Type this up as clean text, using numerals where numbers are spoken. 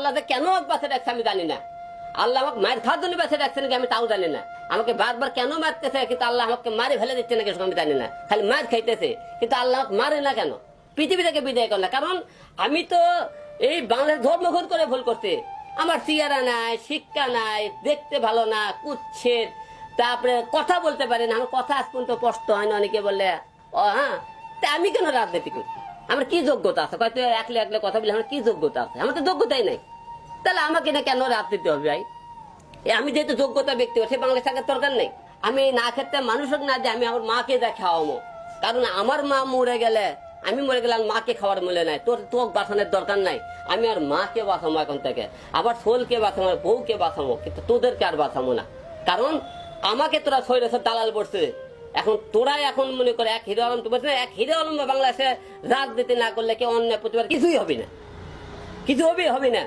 আল্লাহ যে কেন বাঁচে রাখছে আমি জানি না। আল্লাহ আমাকে মায়ের খাওয়ার জন্য বেঁচে রাখছে নাকি আমি তাও জানি না। আমাকে বারবার কেন মারতেছে, কিন্তু আল্লাহ আমাকে মারে ফেলে দিচ্ছে নাকি আমি জানি না। খালি মার খাইতেছে, কিন্তু আল্লাহ আমাকে মারে না কেন? পৃথিবী থেকে বিদায় করে না, কারণ আমি তো এই বাংলাদেশ ধর্মঘট করে ভুল করতে। আমার চেহারা নাই, শিক্ষা নাই, দেখতে ভালো না, কুচ্ছেদ, তারপরে কথা বলতে পারি না। আমার কথা আজ পর্যন্ত স্পষ্ট হয় না। অনেকে বললে হ্যাঁ, তা আমি কেন রাজনীতি করি? আমার কি যোগ্যতা আছে? হয়তো একলে একলে কথা বলে আমার কি যোগ্যতা আছে? আমার তো যোগ্যতাই নাই। তাহলে আমাকে না কেন রাজনীতি হবে ভাই? আমি যেহেতু যোগ্যতা ব্যক্তি, সে বাংলাদেশ থাকার দরকার নেই। আমি না খেতে মানুষক না দিয়ে আমি আমার মাকে যা খাওয়াবো, কারণ আমার মা মরে গেলে, আমি মরে গেলে আর মাকে খাওয়ার মূল্য নাই। তোর বাঁচানোর দরকার নাই। আমি আর মাকে বাঁচাবো এখন থেকে, আবার সোলকে বাঁচাবো, বউকে বাঁচাবো, কিন্তু তোদেরকে আর বাঁচাবো না। কারণ আমাকে তোরা ছয়রেছে দালাল পড়ছে। এখন তোরা এখন মনে করে এক হিরো আলম, এক হিরো আলম বাংলাদেশে রাজনীতি না করলে কেউ অন্য প্রতিবার কিছুই হবে না, কিছু হবে না।